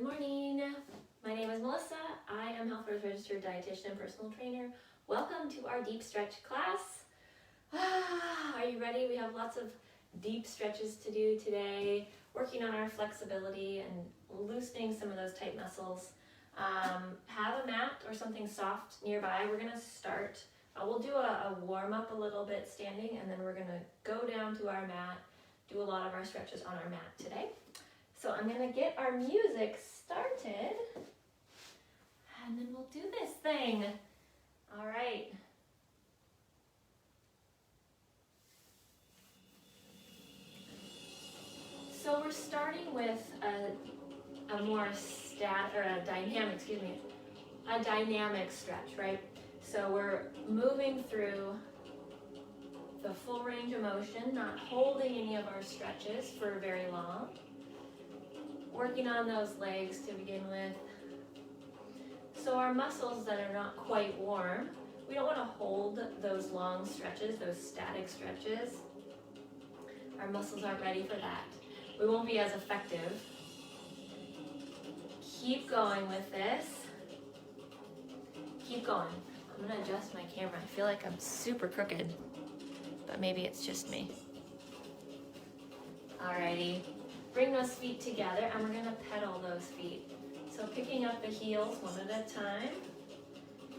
Good morning. My name is Melissa. I am Health Registered Dietitian and Personal Trainer. Welcome to our deep stretch class. Are you ready? We have lots of deep stretches to do today, working on our flexibility and loosening some of those tight muscles. Have a mat or something soft nearby. We're going to start. We'll do a warm up a little bit standing, and then we're going to go down to our mat, do a lot of our stretches on our mat today. So I'm going to get our music started, and then we'll do this thing. All right. So we're starting with a more dynamic stretch, right? So we're moving through the full range of motion, not holding any of our stretches for very long. Working on those legs to begin with. So our muscles that are not quite warm, we don't want to hold those long stretches, those static stretches. Our muscles aren't ready for that. We won't be as effective. Keep going with this. Keep going. I'm going to adjust my camera. I feel like I'm super crooked, but maybe it's just me. Alrighty. Bring those feet together, and we're going to pedal those feet. So picking up the heels one at a time,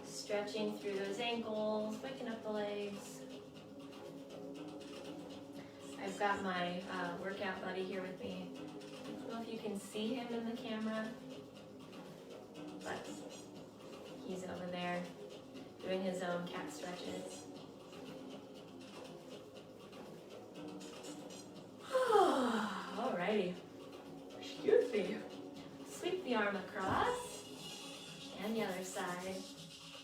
stretching through those ankles, waking up the legs. I've got my workout buddy here with me. I don't know if you can see him in the camera, but he's over there doing his own cat stretches. Alrighty. Excuse me. Sweep the arm across, and the other side.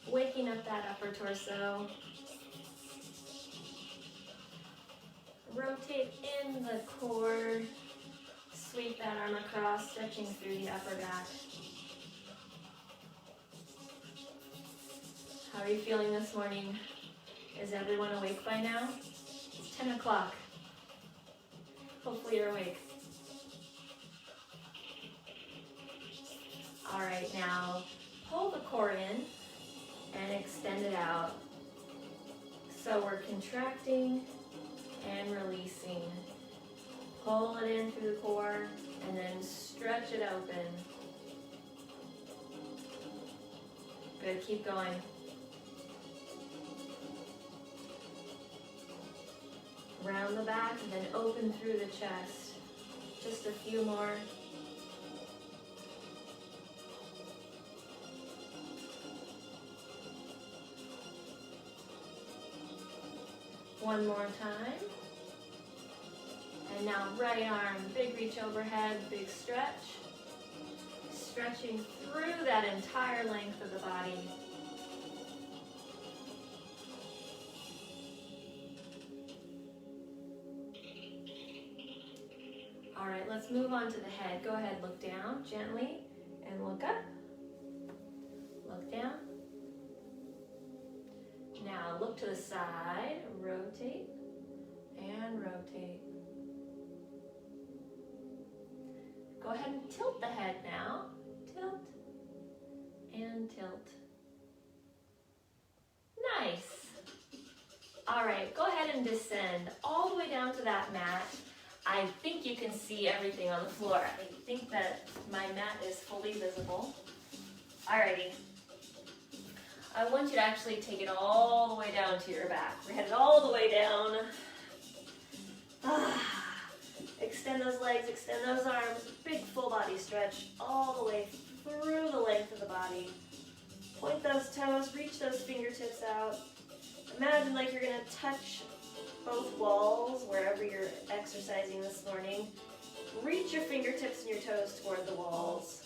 Waking up that upper torso. Rotate in the core. Sweep that arm across, stretching through the upper back. How are you feeling this morning? Is everyone awake by now? It's 10 o'clock. Hopefully you're awake. All right, now pull the core in and extend it out. So we're contracting and releasing. Pull it in through the core and then stretch it open. Good, keep going. Round the back and then open through the chest. Just a few more. One more time. And now right arm, big reach overhead, big stretch. Stretching through that entire length of the body. All right, let's move on to the head. Go ahead, look down gently and look up. Look down. Now look to the side, rotate and rotate. Go ahead and tilt the head now. Tilt and tilt. Nice. All right, go ahead and descend all the way down to that mat. I think you can see everything on the floor. I think that my mat is fully visible. Alrighty. I want you to actually take it all the way down to your back. We're headed all the way down. Extend those legs, extend those arms. Big full body stretch all the way through the length of the body. Point those toes, reach those fingertips out. Imagine like you're going to touch both walls wherever you're exercising this morning. Reach your fingertips and your toes toward the walls.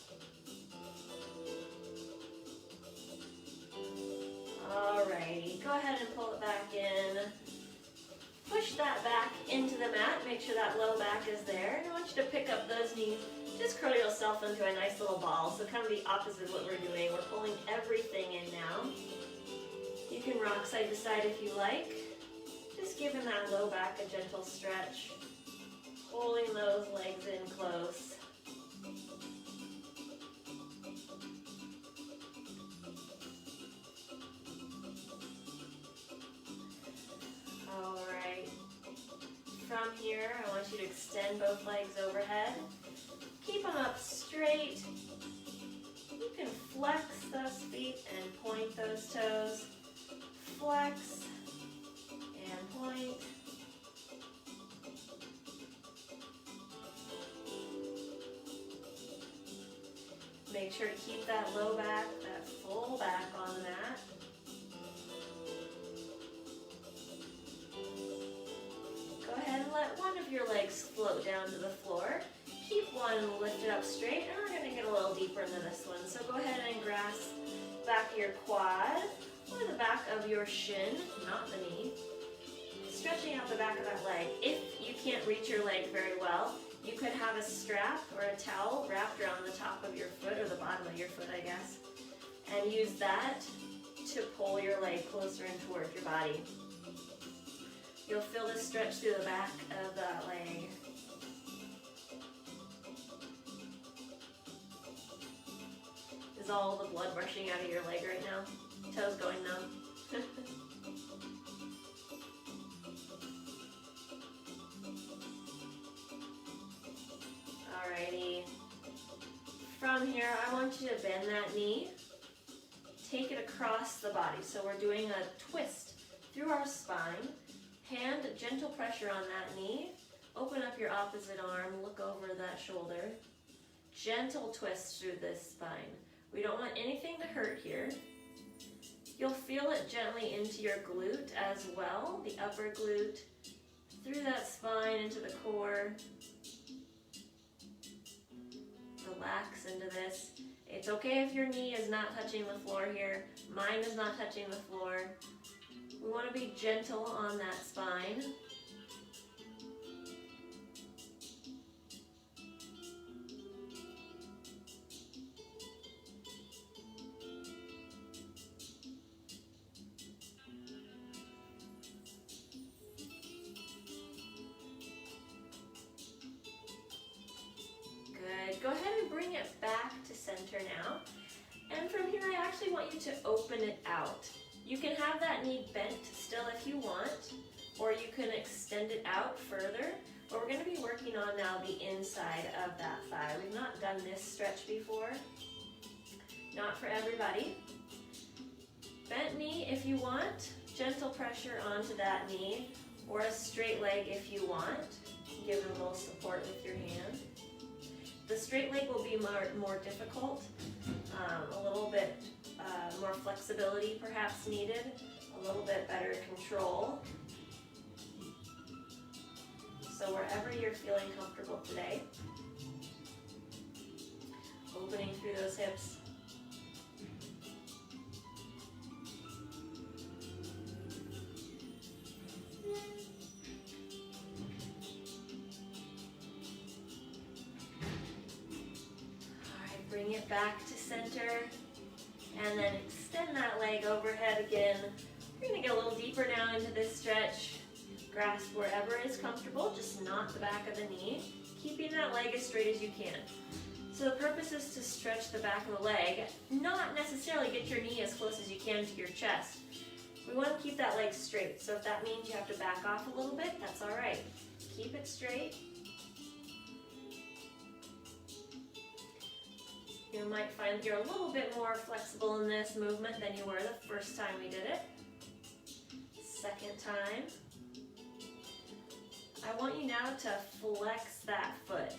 Alrighty, go ahead and pull it back in. Push that back into the mat. Make sure that low back is there. And I want you to pick up those knees. Just curl yourself into a nice little ball. So kind of the opposite of what we're doing. We're pulling everything in now. You can rock side to side if you like. Just giving that low back a gentle stretch. Pulling those legs in close. here, I want you to extend both legs overhead. Keep them up straight. You can flex those feet and point those toes. Flex and point. Make sure to keep that low back, that full back on the mat. Go ahead and let one of your legs float down to the floor. Keep one lifted up straight, and we're going to get a little deeper into this one. So go ahead and grasp the back of your quad or the back of your shin, not the knee. Stretching out the back of that leg. If you can't reach your leg very well, you could have a strap or a towel wrapped around the top of your foot, or the bottom of your foot, I guess, and use that to pull your leg closer in towards your body. You'll feel this stretch through the back of that leg. Is all the blood rushing out of your leg right now? Toes going numb? Alrighty. From here, I want you to bend that knee. Take it across the body. So we're doing a twist through our spine. Hand, gentle pressure on that knee. Open up your opposite arm. Look over that shoulder. Gentle twist through this spine. We don't want anything to hurt here. You'll feel it gently into your glute as well. The upper glute. Through that spine into the core. Relax into this. It's okay if your knee is not touching the floor here. Mine is not touching the floor. We want to be gentle on that spine. Good. Go ahead and bring it back to center now. And from here, I actually want you to open it out. You can have that knee bent still if you want, or you can extend it out further. But we're going to be working on now the inside of that thigh. We've not done this stretch before. Not for everybody. Bent knee if you want. Gentle pressure onto that knee, or a straight leg if you want. Give it a little support with your hand. The straight leg will be more difficult, a little bit more flexibility perhaps needed, a little bit better control. So wherever you're feeling comfortable today, opening through those hips. Bring it back to center, and then extend that leg overhead again. We're going to get a little deeper now into this stretch. Grasp wherever is comfortable, just not the back of the knee, keeping that leg as straight as you can. So the purpose is to stretch the back of the leg, not necessarily get your knee as close as you can to your chest. We want to keep that leg straight, so if that means you have to back off a little bit, that's all right. Keep it straight. You might find you're a little bit more flexible in this movement than you were the first time we did it. Second time. I want you now to flex that foot.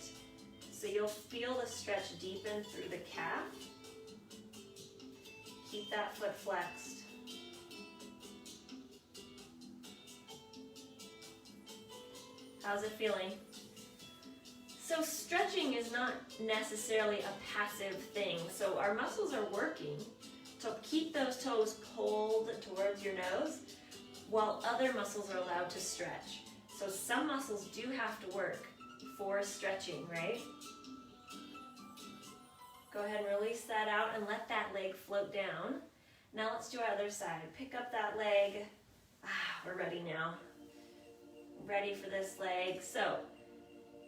So you'll feel the stretch deepen through the calf. Keep that foot flexed. How's it feeling? So stretching is not necessarily a passive thing. So our muscles are working to keep those toes pulled towards your nose while other muscles are allowed to stretch. So some muscles do have to work for stretching, right? Go ahead and release that out and let that leg float down. Now let's do our other side. Pick up that leg. We're ready now. Ready for this leg. So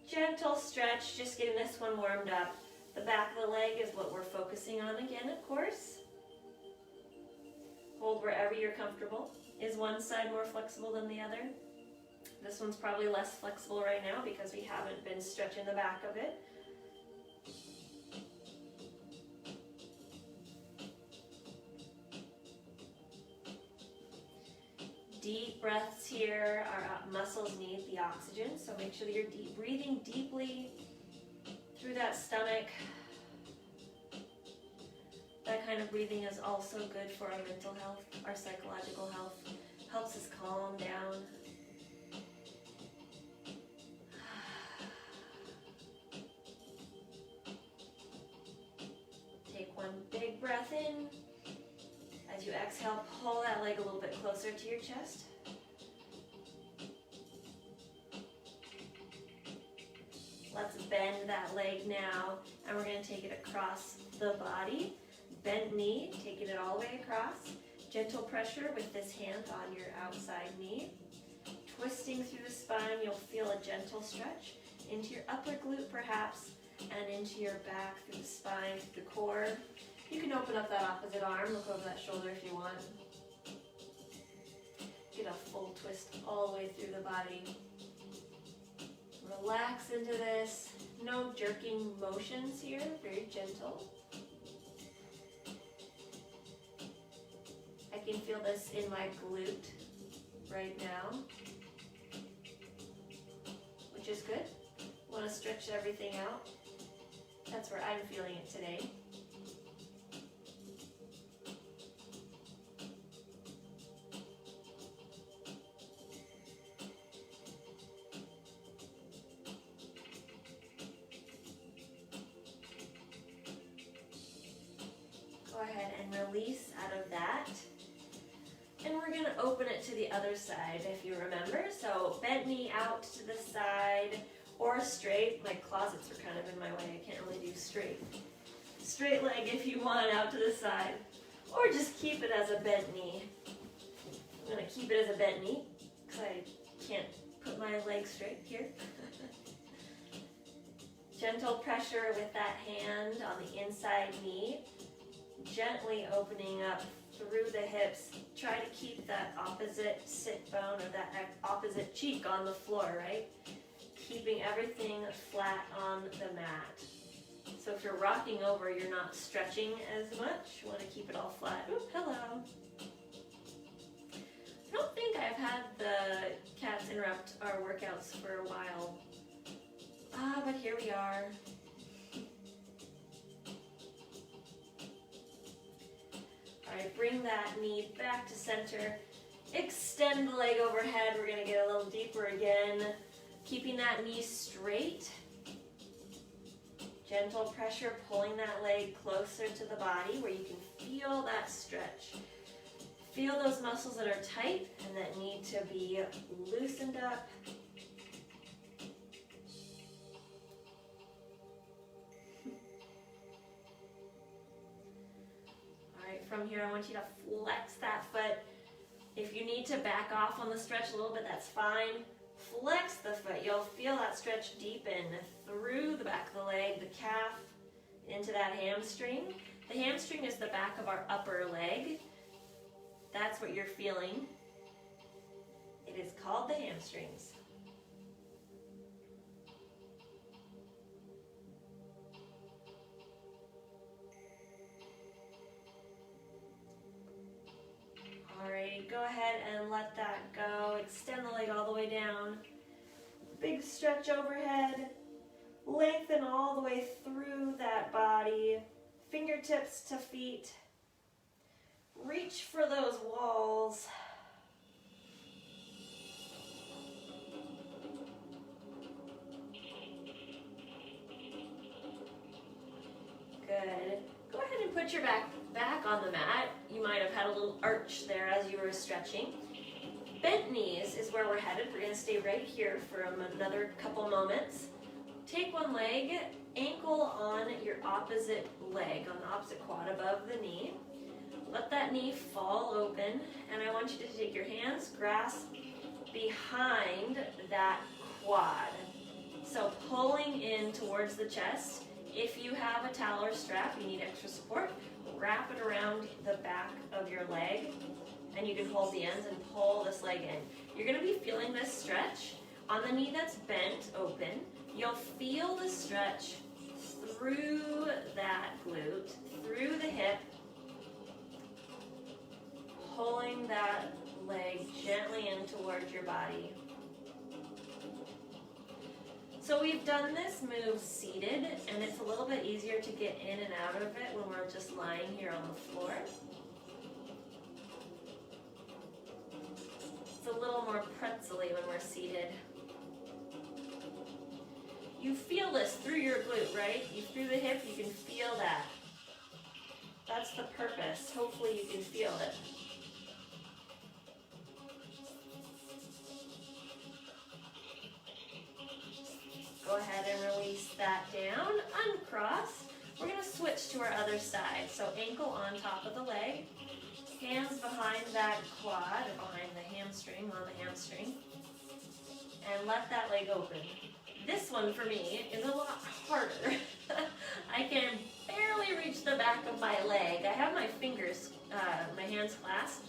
gentle stretch, just getting this one warmed up. The back of the leg is what we're focusing on again, of course. Hold wherever you're comfortable. Is one side more flexible than the other? This one's probably less flexible right now because we haven't been stretching the back of it. Deep breaths here. Our muscles need the oxygen, so make sure that you're breathing deeply through that stomach. That kind of breathing is also good for our mental health, our psychological health. Helps us calm down. Take one big breath in. As you exhale, pull that leg a little bit closer to your chest. Let's bend that leg now, and we're going to take it across the body. Bent knee, taking it all the way across. Gentle pressure with this hand on your outside knee. Twisting through the spine, you'll feel a gentle stretch into your upper glute perhaps, and into your back through the spine, through the core. You can open up that opposite arm, look over that shoulder if you want. Get a full twist all the way through the body. Relax into this. No jerking motions here, very gentle. I can feel this in my glute right now, which is good. Want to stretch everything out. That's where I'm feeling it today. Go ahead and release out of that. And we're going to open it to the other side if you remember. So bent knee out to the side or straight. My closets are kind of in my way. I can't really do straight. Straight leg if you want out to the side. Or just keep it as a bent knee. I'm going to keep it as a bent knee because I can't put my leg straight here. Gentle pressure with that hand on the inside knee. Gently opening up through the hips. Try to keep that opposite sit bone or that opposite cheek on the floor, right? Keeping everything flat on the mat. So if you're rocking over, you're not stretching as much. You want to keep it all flat. Oop, hello. I don't think I've had the cats interrupt our workouts for a while. But here we are. Alright, bring that knee back to center. Extend the leg overhead. We're going to get a little deeper again. Keeping that knee straight. Gentle pressure, pulling that leg closer to the body where you can feel that stretch. Feel those muscles that are tight and that need to be loosened up. From here, I want you to flex that foot. If you need to back off on the stretch a little bit, that's fine. Flex the foot. You'll feel that stretch deepen through the back of the leg, the calf, into that hamstring. The hamstring is the back of our upper leg. That's what you're feeling. It is called the hamstrings. Alright, go ahead and let that go. Extend the leg all the way down. Big stretch overhead. Lengthen all the way through that body. Fingertips to feet. Reach for those walls. Good. Go ahead and put your back on the mat. You might have had a little arch there as you were stretching. Bent knees is where we're headed. We're going to stay right here for another couple moments. Take one leg, ankle on your opposite leg, on the opposite quad above the knee. Let that knee fall open, and I want you to take your hands, grasp behind that quad. So pulling in towards the chest. If you have a towel or strap, you need extra support, wrap it around the back of your leg, and you can hold the ends and pull this leg in. You're gonna be feeling this stretch on the knee that's bent open. You'll feel the stretch through that glute, through the hip, pulling that leg gently in towards your body. So we've done this move seated, and it's a little bit easier to get in and out of it when we're just lying here on the floor. It's a little more pretzel-y when we're seated. You feel this through your glute, right? Through the hip, you can feel that. That's the purpose. Hopefully you can feel it. Go ahead and release that down, uncross. We're gonna switch to our other side. So ankle on top of the leg, hands behind that quad, or behind the hamstring, on the hamstring, and let that leg open. This one for me is a lot harder. I can barely reach the back of my leg. I have my fingers, my hands clasped,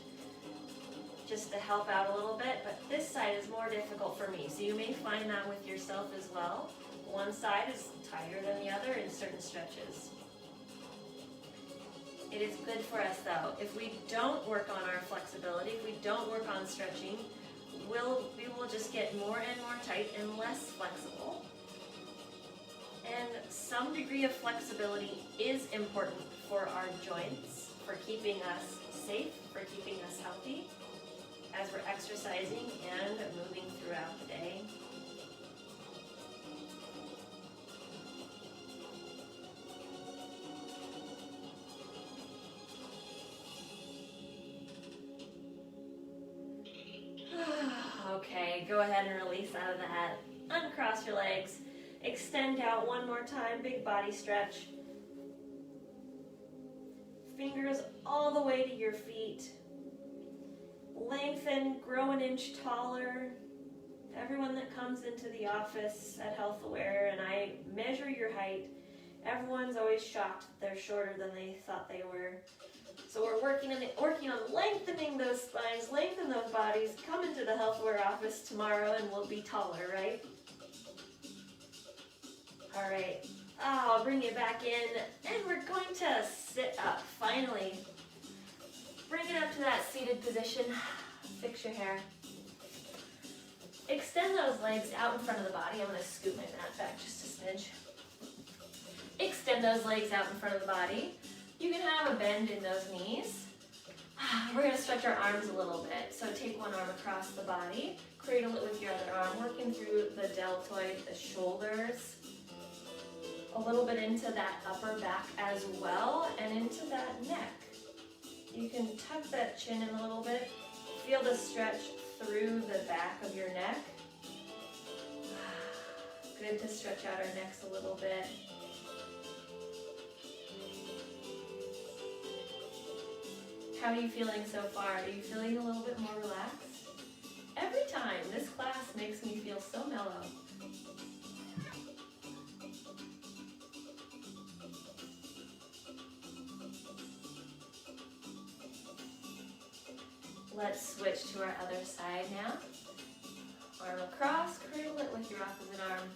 just to help out a little bit, but this side is more difficult for me. So you may find that with yourself as well. One side is tighter than the other in certain stretches. It is good for us though. If we don't work on our flexibility, if we don't work on stretching, we will just get more and more tight and less flexible. And some degree of flexibility is important for our joints, for keeping us safe, for keeping us healthy as we're exercising and moving throughout the day. Okay, go ahead and release out of that. Uncross your legs. Extend out one more time, big body stretch. Fingers all the way to your feet. Lengthen, grow an inch taller. Everyone that comes into the office at Health Aware and I measure your height, everyone's always shocked that they're shorter than they thought they were. So we're working on lengthening those spines, lengthen those bodies, come into the Health Aware office tomorrow and we'll be taller, right? All right, I'll bring you back in and we're going to sit up, finally. Bring it up to that seated position, fix your hair. Extend those legs out in front of the body. I'm gonna scoot my mat back just a smidge. Extend those legs out in front of the body. You can have a bend in those knees. We're gonna stretch our arms a little bit. So take one arm across the body, cradle it with your other arm, working through the deltoid, the shoulders, a little bit into that upper back as well, and into that neck. You can tuck that chin in a little bit. Feel the stretch through the back of your neck. Good to stretch out our necks a little bit. How are you feeling so far? Are you feeling a little bit more relaxed? Every time, this class makes me feel so mellow. Let's switch to our other side now. Arm across, cradle it with your opposite arm.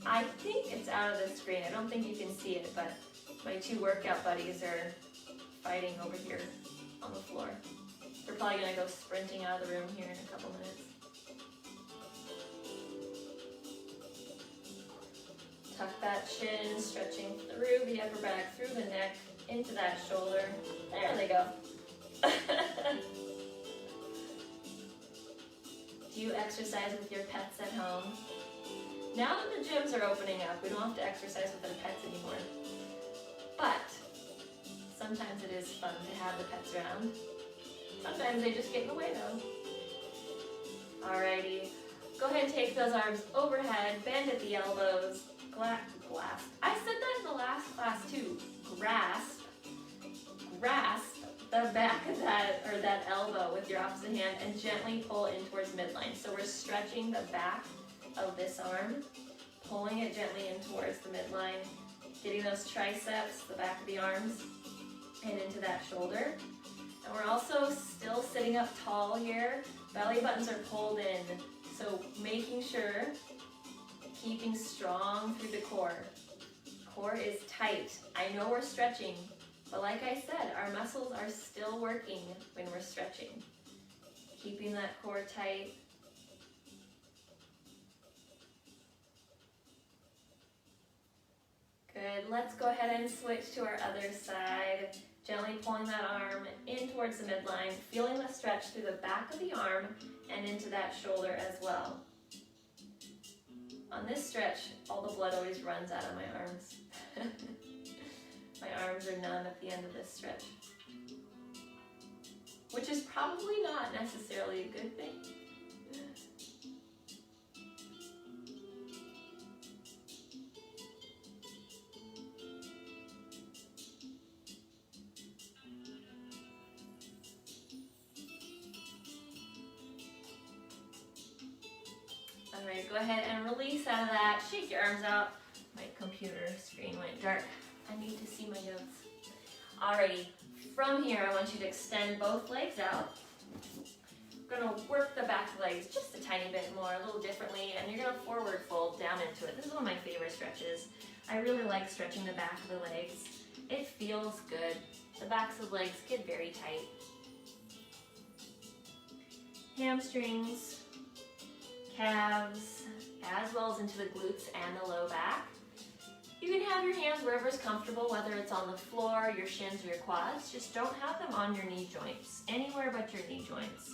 I think it's out of the screen. I don't think you can see it, but my two workout buddies are fighting over here on the floor. They're probably gonna go sprinting out of the room here in a couple minutes. Tuck that chin, stretching through the upper back, through the neck, into that shoulder. There they go. Do you exercise with your pets at home? Now that the gyms are opening up, we don't have to exercise with our pets anymore. But sometimes it is fun to have the pets around. Sometimes they just get in the way though. Alrighty, go ahead and take those arms overhead, bend at the elbows, grasp. I said that in the last class too. Grasp the back of that elbow with your opposite hand and gently pull in towards midline. So we're stretching the back of this arm, pulling it gently in towards the midline, getting those triceps, the back of the arms, and into that shoulder. And we're also still sitting up tall here. Belly buttons are pulled in. So making sure, keeping strong through the core. Core is tight. I know we're stretching, but like I said, our muscles are still working when we're stretching. Keeping that core tight. Good. Let's go ahead and switch to our other side. Gently pulling that arm in towards the midline, feeling the stretch through the back of the arm and into that shoulder as well. On this stretch, all the blood always runs out of my arms. My arms are numb at the end of this stretch, which is probably not necessarily a good thing. All right, go ahead and release out of that. Shake your arms out. My computer screen went dark. I need to see my notes. Alrighty, from here I want you to extend both legs out. We're gonna work the back legs just a tiny bit more, a little differently, and you're gonna forward fold down into it. This is one of my favorite stretches. I really like stretching the back of the legs. It feels good. The backs of the legs get very tight. Hamstrings, calves, as well as into the glutes and the low back. You can have your hands wherever's comfortable, whether it's on the floor, your shins, or your quads. Just don't have them on your knee joints, anywhere but your knee joints.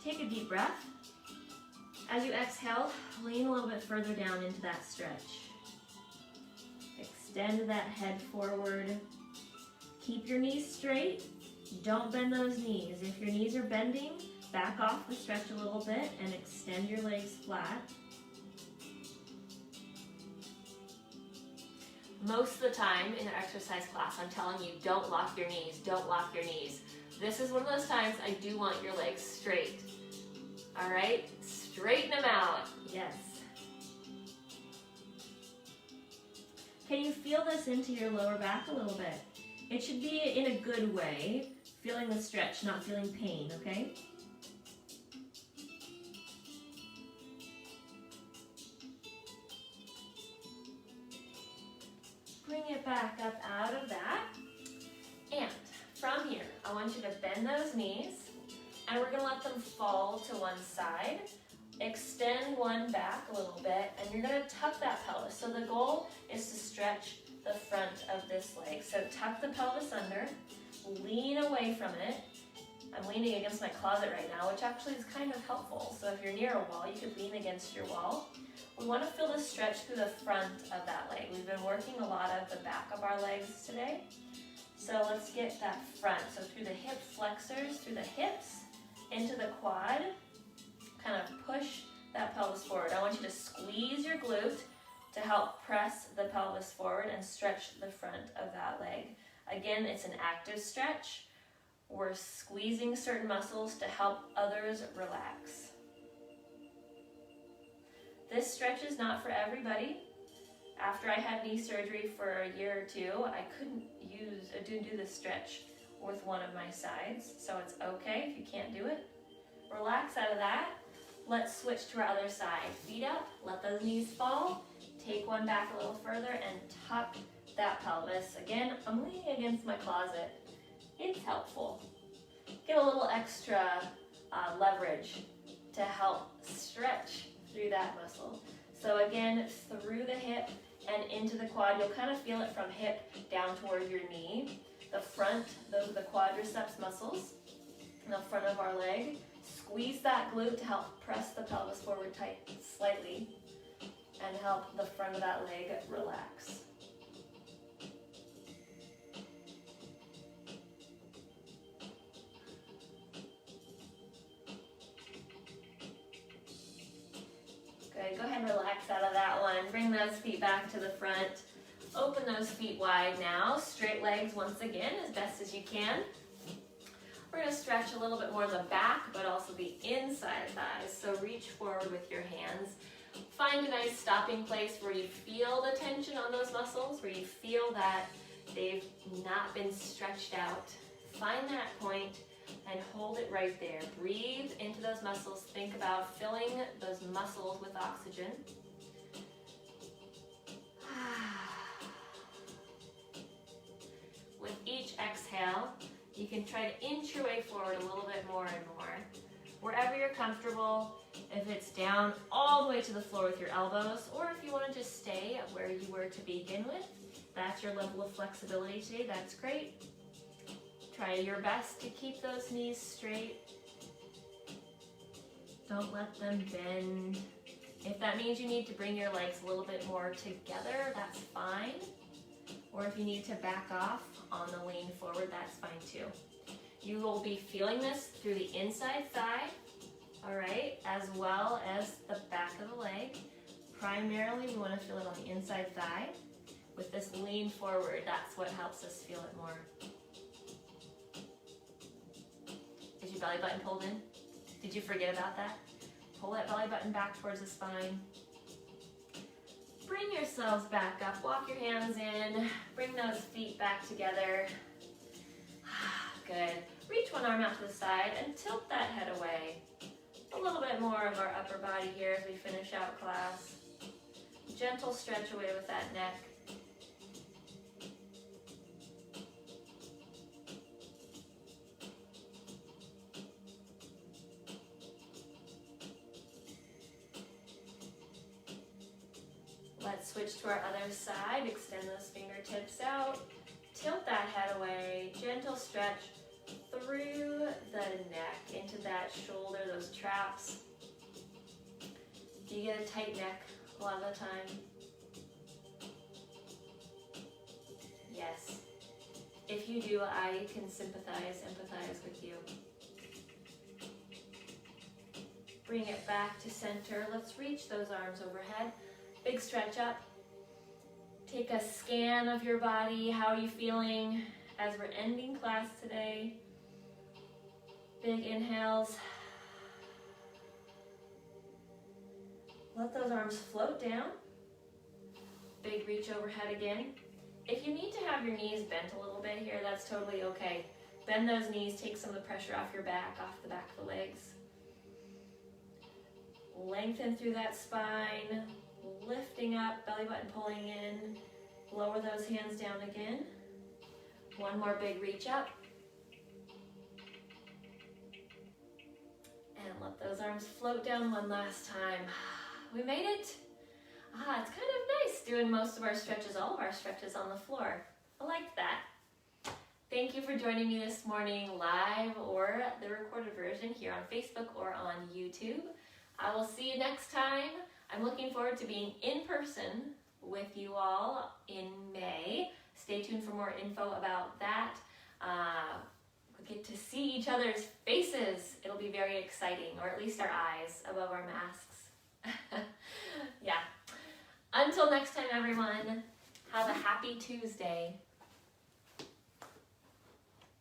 Take a deep breath. As you exhale, lean a little bit further down into that stretch. Extend that head forward. Keep your knees straight. Don't bend those knees. If your knees are bending, back off the stretch a little bit and extend your legs flat. Most of the time in an exercise class, I'm telling you, don't lock your knees, don't lock your knees. This is one of those times I do want your legs straight. All right, straighten them out, yes. Can you feel this into your lower back a little bit? It should be in a good way, feeling the stretch, not feeling pain, okay? Bring it back up out of that. And from here, I want you to bend those knees, and we're gonna let them fall to one side. Extend one back a little bit, and you're gonna tuck that pelvis. So the goal is to stretch the front of this leg. So tuck the pelvis under, lean away from it. I'm leaning against my closet right now, which actually is kind of helpful. So if you're near a wall, you could lean against your wall. We want to feel the stretch through the front of that leg. We've been working a lot of the back of our legs today. So let's get that front. So through the hip flexors, through the hips, into the quad, kind of push that pelvis forward. I want you to squeeze your glute to help press the pelvis forward and stretch the front of that leg. Again, it's an active stretch. We're squeezing certain muscles to help others relax. This stretch is not for everybody. After I had knee surgery for a year or two, I couldn't do this stretch with one of my sides, so it's okay if you can't do it. Relax out of that. Let's switch to our other side. Feet up, let those knees fall. Take one back a little further and tuck that pelvis. Again, I'm leaning against my closet. It's helpful. Get a little extra leverage to help stretch through that muscle. So again, through the hip and into the quad. You'll kind of feel it from hip down toward your knee. The front, those are the quadriceps muscles in the front of our leg. Squeeze that glute to help press the pelvis forward tight slightly and help the front of that leg relax. Good, go ahead and relax out of that one. Bring those feet back to the front. Open those feet wide now. Straight legs once again as best as you can. We're going to stretch a little bit more the back, but also the inside thighs. So reach forward with your hands. Find a nice stopping place where you feel the tension on those muscles, where you feel that they've not been stretched out Find that point and hold it right there. Breathe into those muscles. Think about filling those muscles with oxygen. With each exhale, you can try to inch your way forward a little bit more and more. Wherever you're comfortable, if it's down all the way to the floor with your elbows, or if you want to just stay where you were to begin with, that's your level of flexibility today, that's great. Try your best to keep those knees straight. Don't let them bend. If that means you need to bring your legs a little bit more together, that's fine. Or if you need to back off on the lean forward, that's fine too. You will be feeling this through the inside thigh, all right, as well as the back of the leg. Primarily, we want to feel it on the inside thigh. With this lean forward, that's what helps us feel it more. Is your belly button pulled in? Did you forget about that? Pull that belly button back towards the spine. Bring yourselves back up. Walk your hands in. Bring those feet back together. Good. Reach one arm out to the side and tilt that head away. A little bit more of our upper body here as we finish out class. Gentle stretch away with that neck. Let's switch to our other side. Extend those fingertips out. Tilt that head away. Gentle stretch through the neck into that shoulder, those traps. Do you get a tight neck a lot of the time? Yes. If you do, I can empathize with you. Bring it back to center. Let's reach those arms overhead. Big stretch up. Take a scan of your body. How are you feeling as we're ending class today? Big inhales. Let those arms float down. Big reach overhead again. If you need to have your knees bent a little bit here, that's totally okay. Bend those knees, take some of the pressure off your back, off the back of the legs. Lengthen through that spine. Lifting up, belly button pulling in. Lower those hands down again. One more big reach up. And let those arms float down one last time. We made it. It's kind of nice doing most of our stretches, all of our stretches on the floor. I like that. Thank you for joining me this morning live or the recorded version here on Facebook or on YouTube. I will see you next time. I'm looking forward to being in person with you all in May. Stay tuned for more info about that. We'll get to see each other's faces. It'll be very exciting, or at least our eyes above our masks. Yeah. Until next time, everyone, have a happy Tuesday.